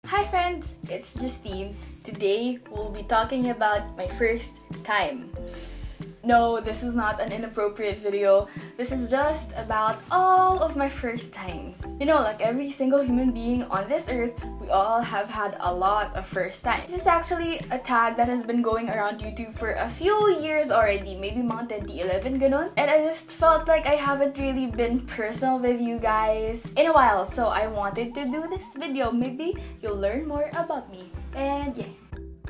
Hi friends, it's Justine. Today we'll be talking about my first times. No, this is not an inappropriate video. This is just about all of my first times. You know, like every single human being on this earth, we all have had a lot of first times. This is actually a tag that has been going around YouTube for a few years already, maybe mga 2011 ganun. And I just felt like I haven't really been personal with you guys in a while. So I wanted to do this video. Maybe you'll learn more about me. And yeah.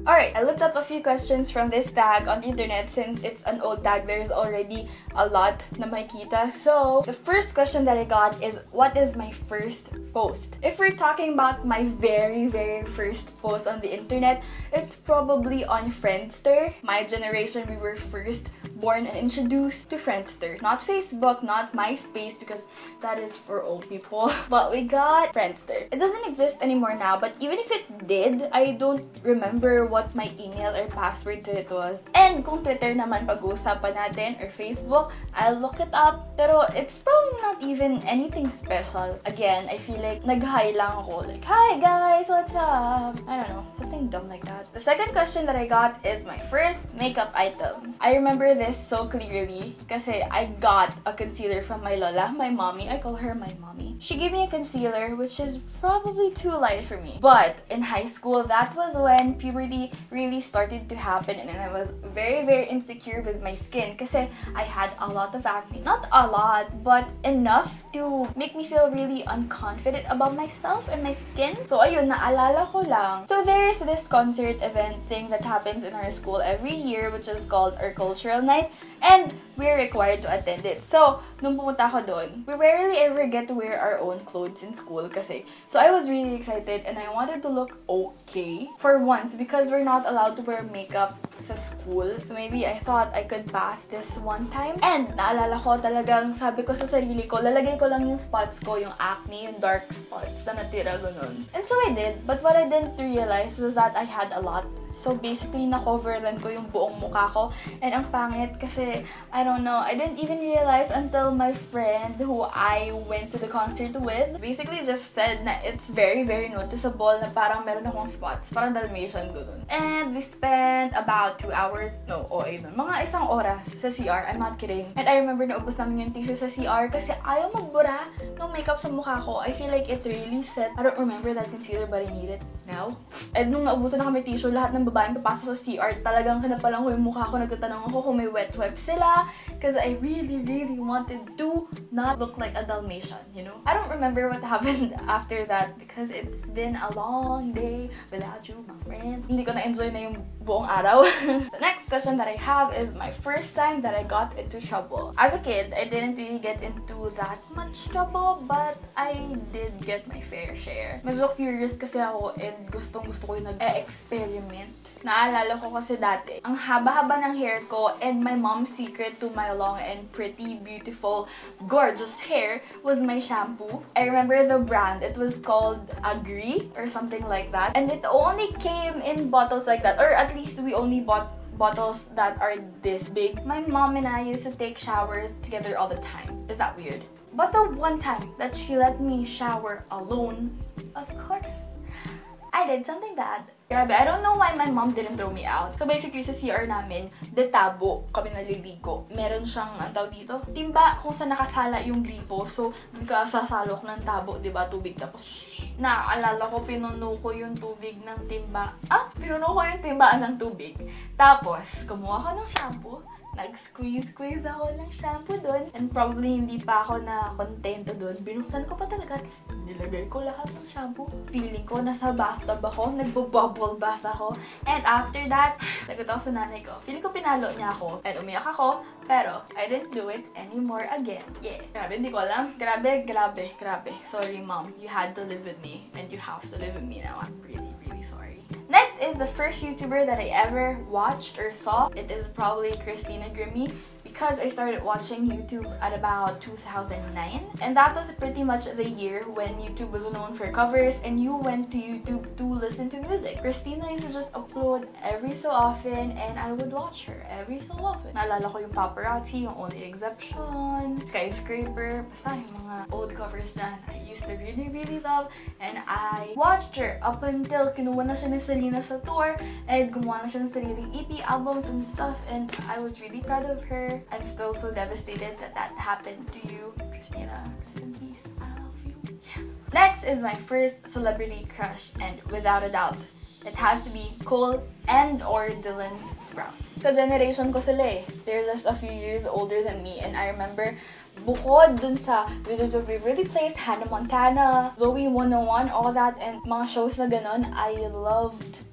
Alright, I looked up a few questions from this tag on the internet since it's an old tag. There's already a lot na makikita. So, the first question that I got is, what is my first post? If we're talking about my very first post on the internet, it's probably on Friendster. My generation, we were first born and introduced to Friendster. Not Facebook, not MySpace, because that is for old people. But we got Friendster. It doesn't exist anymore now, but even if it did, I don't remember what my email or password to it was. And kung Twitter naman pag-uusapan natin or Facebook, I'll look it up. Pero it's probably not even anything special. Again, I feel like nag-hi lang ako. Like, hi guys, what's up? I don't know, something dumb like that. The second question that I got is my first makeup item. I remember this so clearly kasi I got a concealer from my lola, my mommy. I call her my mommy. She gave me a concealer which is probably too light for me. But in high school, that was when puberty really started to happen and I was very insecure with my skin kasi I had a lot of acne. Not a lot, but enough to make me feel really unconfident about myself and my skin. So ayun, naalala ko lang. So there's this concert event thing that happens in our school every year which is called our cultural night and we're required to attend it. So, nung pumunta ako doon, we rarely ever get to wear our own clothes in school kasi. So I was really excited and I wanted to look okay for once because we're not allowed to wear makeup sa school. So maybe I thought I could pass this one time. And naalala ko talagang sabi ko sa sarili ko, lalagay ko lang yung spots ko, yung acne, yung dark spots na natira ganun. And so I did. But what I didn't realize was that I had a lot. So basically, na-coveran ko yung buong mukha ko. And ang pangit kasi, I don't know, I didn't even realize until my friend who I went to the concert with basically just said na it's very noticeable na parang meron akong spots. Parang Dalmatian gano'n. And we spent about 2 hours, no, OA nun. Mga isang oras sa CR, I'm not kidding. And I remember naubos namin yung tissue sa CR kasi ayaw magbura ng makeup sa mukha ko. I feel like it really set, I don't remember that concealer but I need it now. And nung naubusan na kami tissue, lahat ng babaeng papasok sa CR, talagang kinapalang ko yung mukha ko, nagtatanong ako kung may wet wipes sila because I really wanted to not look like a Dalmatian, you know? I don't remember what happened after that because it's been a long day without you, my friend. Hindi ko na-enjoy na yung buong araw. The next question that I have is my first time that I got into trouble. As a kid, I didn't really get into that much trouble, but I did get my fair share. Medyo curious kasi ako and gustong-gusto ko yung nag-experiment. Naalala ko kasi dati, ang haba-haba ng hair ko and my mom's secret to my long and pretty, beautiful, gorgeous hair was my shampoo. I remember the brand. It was called Agree or something like that. And it only came in bottles like that. Or at least we only bought bottles that are this big. My mom and I used to take showers together all the time. Is that weird? But the one time that she let me shower alone, of course, I did something bad. Grabe, I don't know why my mom didn't throw me out. So basically, sa CR namin, detabo kami naliligo. Meron siyang, ang tawag dito, timba kung saan nakasala yung gripo. So, dun ka sasalok ng tabo, diba, tubig. Tapos, naalala ko, pinuno ko yung tubig ng timba. Pinuno ko yung timbaan ng tubig. Tapos, kumuha ko ng shampoo. Nag-squeeze ako ng shampoo doon. And probably hindi pa ako na-contento doon. Binuksan ko pa talaga. Tapos nilagay ko lahat ng shampoo. Feeling ko nasa bathtub ako. Nagbo-bubble bath ako. And after that, nagot ako sa nanay ko. Feeling ko pinalo niya ako. And umiyak ako. Pero I didn't do it anymore again. Yeah. Grabe, hindi ko alam. Grabe. Sorry, Mom. You had to live with me. And you have to live with me now. I'm really sorry. Next is the first YouTuber that I ever watched or saw. It is probably Christina Grimmie because I started watching YouTube at about 2009. And that was pretty much the year when YouTube was known for covers and you went to YouTube to listen to music. Christina used to just upload every so often and I would watch her every so often. Naalala ko yung Paparazzi, yung Only Exception, Skyscraper, basta yung mga old covers na I used to really love. And I watched her up until kinuha na siya ni Selena sa tour and gumawa na siya ng sariling EP albums and stuff, and I was really proud of her. I'm still so devastated that that happened to you, Christina. Rest in peace. I love you. Yeah. Next is my first celebrity crush, and without a doubt, it has to be Cole and/or Dylan Sprouse. Ka-generation ko sila eh. They're just a few years older than me, and I remember bukod dun sa Wizards of Waverly Place, Hannah Montana, Zoe 101, all that, and mga shows na ganon, I loved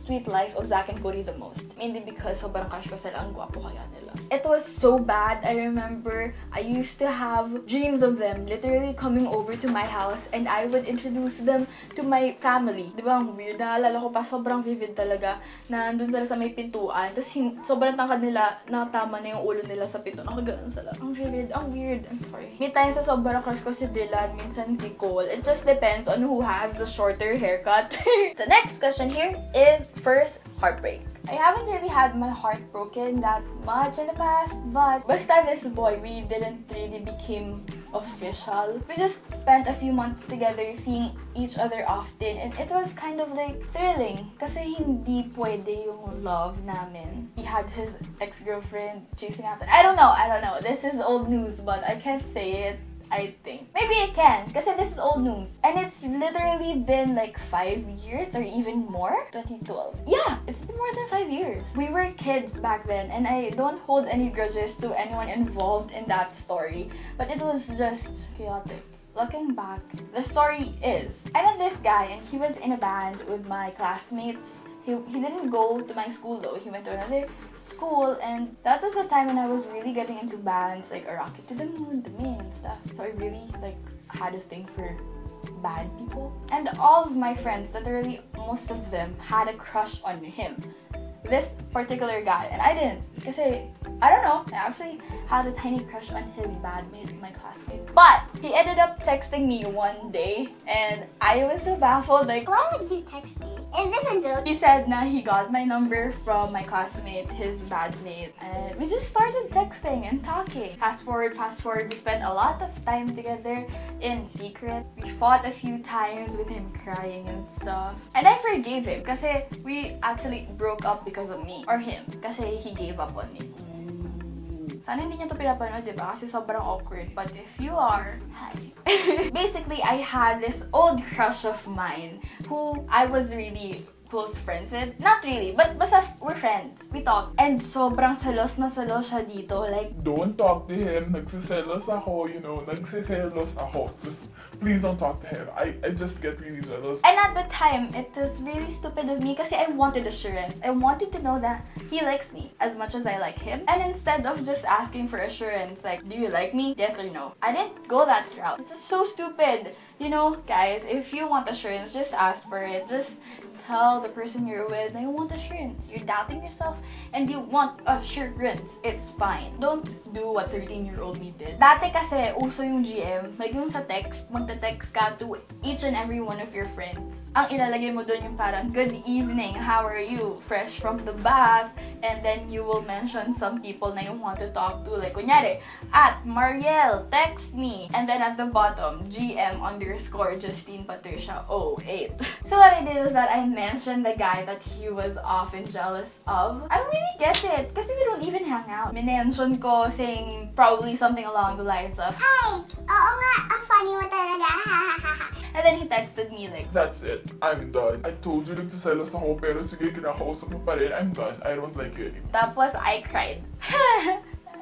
Sweet Life of Zack and Cody the most. Mainly because sobrang crush ko sila, ang gwapo kaya nila. It was so bad. I remember I used to have dreams of them literally coming over to my house and I would introduce them to my family. Diba, ang weird. Naalala ko pa, sobrang vivid talaga na andun sila sa may pintuan. Tapos sobrang tangkad nila, nakatama na yung ulo nila sa pinto. Nakaganon sila. Ang vivid, ang weird. I'm sorry. May times sa sobrang crush ko si Dylan, minsan si Cole. It just depends on who has the shorter haircut. The next question here is first heartbreak. I haven't really had my heart broken that much in the past, but basta this boy, we didn't really become official. We just spent a few months together seeing each other often, and it was kind of like thrilling kasi hindi pwede yung love namin. He had his ex-girlfriend chasing after. I don't know. This is old news, but I can't say it. I think. Maybe it can, kasi this is old news. And it's literally been like 5 years or even more. 2012. Yeah, it's been more than 5 years. We were kids back then and I don't hold any grudges to anyone involved in that story. But it was just chaotic. Looking back, the story is, I met this guy and he was in a band with my classmates. He didn't go to my school though, he went to another school, and that was the time when I was really getting into bands like A Rocket to the Moon, The Main and stuff. So I really like had a thing for bad people. And all of my friends, literally most of them, had a crush on him. This particular guy, and I didn't, kasi I don't know, I actually had a tiny crush on his bandmate, my classmate. But he ended up texting me one day and I was so baffled, like, why would you text me? Is this a joke? He said na he got my number from my classmate, his bandmate, and we just started texting and talking. Fast forward, we spent a lot of time together in secret. We fought a few times with him crying and stuff. And I forgave him kasi we actually broke up because of me or him kasi he gave up on me. Sana hindi niya to pinapanood, diba? Kasi sobrang awkward. But if you are, hi. Basically, I had this old crush of mine who I was really close friends with. Not really, but basta we're friends. We talk. And sobrang salos na salos siya dito. Like, don't talk to him. Nagsiselos ako, you know. Nagsiselos ako. Just please don't talk to him. I just get really jealous. And at the time, it was really stupid of me kasi I wanted assurance. I wanted to know that he likes me as much as I like him. And instead of just asking for assurance, like, do you like me? Yes or no? I didn't go that route. It was so stupid. You know, guys, if you want assurance, just ask for it. Just tell the person you're with na you want assurance. You're doubting yourself and you want assurance. It's fine. Don't do what 13-year-old me did. Dati kasi, uso yung GM. Like yung sa text, magte-text ka to each and every one of your friends. Ang ilalagay mo dun yung parang, good evening, how are you? Fresh from the bath. And then you will mention some people na you want to talk to. Like, kunyari, at Mariel, text me. And then at the bottom, GM_Justine Patricia 08. So what I did was that I mentioned the guy that he was often jealous of. I don't really get it kasi we don't even hang out. Minention ko saying probably something along the lines of, Hi! Oo nga, ang funny mo talaga. and then he texted me like, that's it. I'm done. I told you nagsiselos ako pero sige, kinakausap mo pa rin. I'm done. I don't like you anymore. tapos I cried.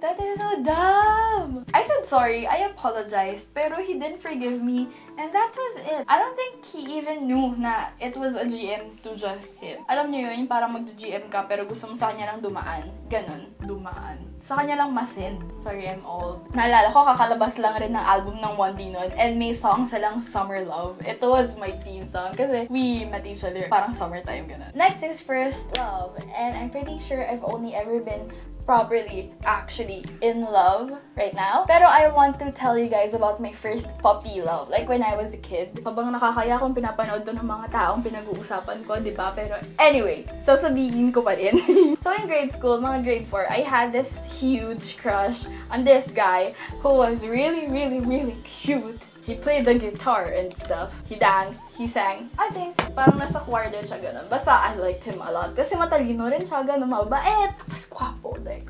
That is so dumb! I said sorry, I apologized, pero he didn't forgive me, and that was it. I don't think he even knew na it was a GM to just him. Alam niyo yun, yung parang mag-GM ka, pero gusto mo sa kanya lang dumaan. Ganon, dumaan. Sa kanya lang masin. Sorry, I'm old. Naalala ko, kakalabas lang rin ng album ng 1D nun, and may song silang Summer Love. It was my theme song, kasi we met each other, parang summertime, ganon. Next is First Love, and I'm pretty sure I've only ever been properly actually in love right now. Pero I want to tell you guys about my first puppy love. Like when I was a kid. Habang nakakaya kung pinapanood doon ng mga taong pinag-uusapan ko, diba? Pero anyway, sasabihin ko pa rin. So in grade school, mga grade 4, I had this huge crush on this guy who was really, really, really cute. He played the guitar and stuff. He danced, he sang. I think, parang nasa choir din siya ganun. Basta, I liked him a lot. Kasi matalino rin siya, ganun, mabait. Tapos, kwapo, like.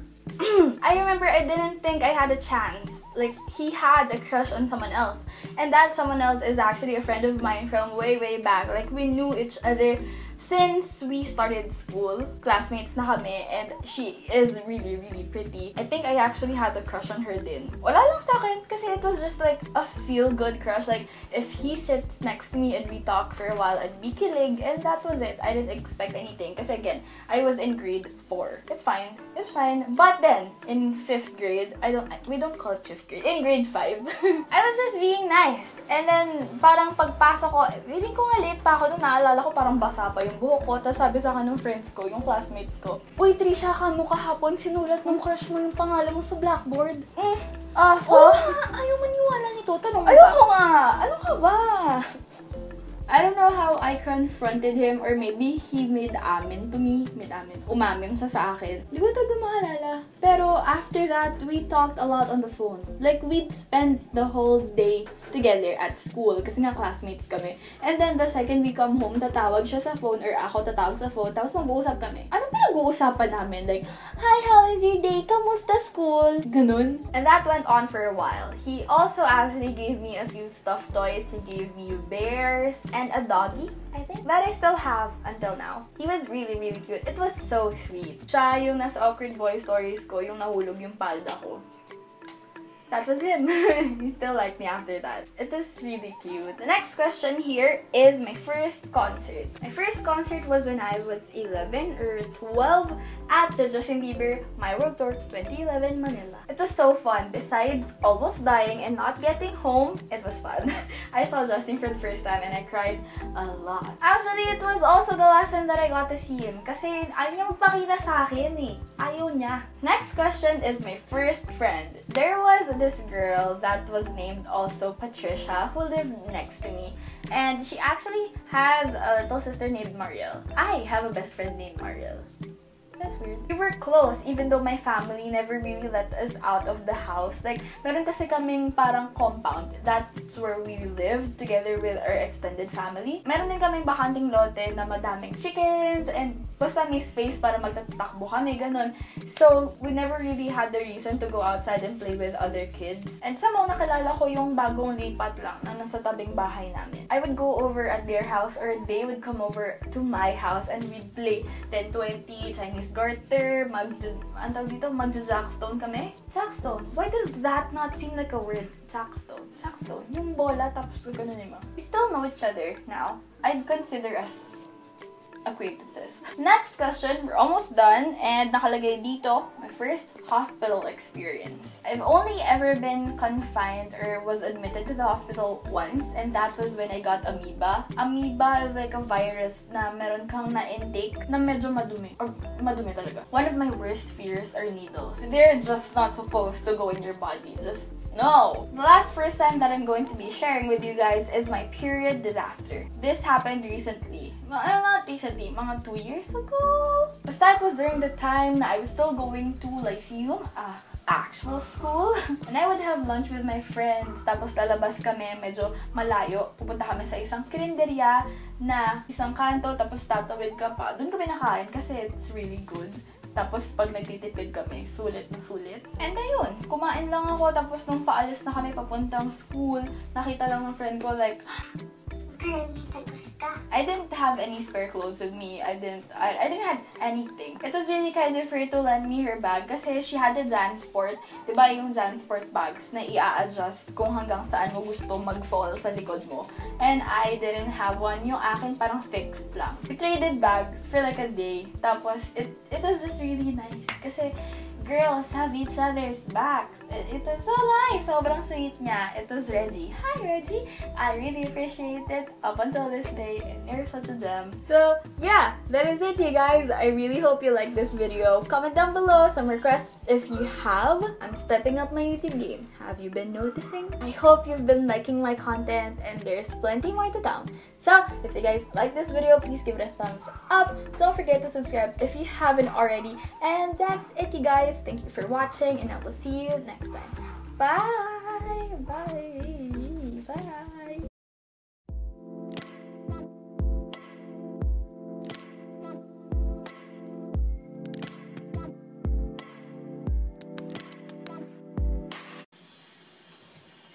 I remember I didn't think I had a chance. Like, he had a crush on someone else. And that someone else is actually a friend of mine from way, way back. Like, we knew each other since we started school. Classmates na kami, and she is really, really pretty. I think I actually had a crush on her din. Wala lang sa akin, kasi it was just like a feel-good crush. Like, if he sits next to me and we talk for a while, I'd be kilig, and that was it. I didn't expect anything, kasi again, I was in grade 4. It's fine. It's fine. But then, in 5th grade, we don't call it 5th grade. In grade 5, I was just being nice. And then, parang pagpasok ko, feeling ko nga late pa ako, naalala ko parang basa pa yung buhok ko. Tapos sabi sa akin ng friends ko, yung classmates ko, "Uy, Trisha, kamo kahapon sinulat ng crush mo yung pangalan mo sa blackboard." So, ayaw maniwala nito. Tanong mo ba? Ayoko nga! Ano ka ba? I don't know how I confronted him, or maybe he made amin to me. Umamin siya sa akin. Hindi ko talaga maalala. Pero after that, we talked a lot on the phone. Like, we'd spend the whole day together at school kasi nga classmates kami. And then the second we come home, tatawag siya sa phone or ako tatawag sa phone, tapos mag-uusap kami. Anong pinag-uusapan namin? Like, "Hi, how is your day? Kamusta school?" Ganun. And that went on for a while. He also actually gave me a few stuffed toys. He gave me bears and a doggy, I think, that I still have until now. He was really, really cute. It was so sweet. Siya yung nasa awkward boy stories ko, yung nahulog yung palda ko. That was him. He still liked me after that. It is really cute. The next question here is my first concert. My first concert was when I was 11 or 12 at the Justine Bieber My World Tour 2011 Manila. It was so fun. Besides almost dying and not getting home, it was fun. I saw Justine for the first time and I cried a lot. Actually, it was also the last time that I got to see him kasi ayaw niya magpakita sa akin eh. Ayaw niya. Next question is my first friend. There was this girl that was named also Patricia who lived next to me, and she actually has a little sister named Mariel. I have a best friend named Mariel. That's weird. We were close even though my family never really let us out of the house. Like, meron kasi kaming parang compound. That's where we lived together with our extended family. Meron din kaming bakanting lote na madaming chickens and basta may space para magtatakbo kami, ganun. So, we never really had the reason to go outside and play with other kids. And somehow nakilala ko yung bagong lipat lang na nasa tabing bahay namin. I would go over at their house or they would come over to my house and we'd play 10-20, Chinese garter, magja-jackstone kami. Jackstone? Why does that not seem like a word? Jackstone. Jackstone. Yung bola tapos ganun yung mga. We still know each other now. I'd consider us acquaintances. Next question, we're almost done, and nakalagay dito, my first hospital experience. I've only ever been confined or was admitted to the hospital once, and that was when I got amoeba. Amoeba is like a virus na meron kang na-intake na medyo madumi. Or madumi talaga. One of my worst fears are needles. They're just not supposed to go in your body. Just no! The first time that I'm going to be sharing with you guys is my period disaster. This happened recently. Well, not recently, mga 2 years ago. Basta it was during the time na I was still going to Lyceum, actual school. And I would have lunch with my friends. Tapos lalabas kami, medyo malayo. Pupunta kami sa isang kirinderya na isang kanto. Tapos tatawid ka pa. Doon kami nakain kasi it's really good. Tapos, pag nagtitipid kami, sulit na sulit. And ayun, kumain lang ako. Tapos, nung paalis na kami papuntang school, nakita lang ng friend ko, like, I didn't have any spare clothes with me. I didn't have anything. It was really kind of her to lend me her bag kasi she had a Jansport. Diba yung Jansport bags na i-a-adjust kung hanggang saan mo gusto mag-fall sa likod mo. And I didn't have one. Yung akin parang fixed lang. We traded bags for like a day. Tapos, it was just really nice kasi girls have each other's backs. It was so nice. Sobrang sweet niya. It was Reggie. Hi, Reggie. I really appreciate it up until this day, and you're such a gem. So, yeah, that is it, you guys. I really hope you like this video. Comment down below some requests if you have. I'm stepping up my YouTube game. Have you been noticing? I hope you've been liking my content, and there's plenty more to come. So, if you guys like this video, please give it a thumbs up. Don't forget to subscribe if you haven't already. And that's it, you guys. Thank you for watching, and I will see you next time. Bye! Bye! Bye!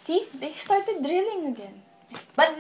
See? They started drilling again. But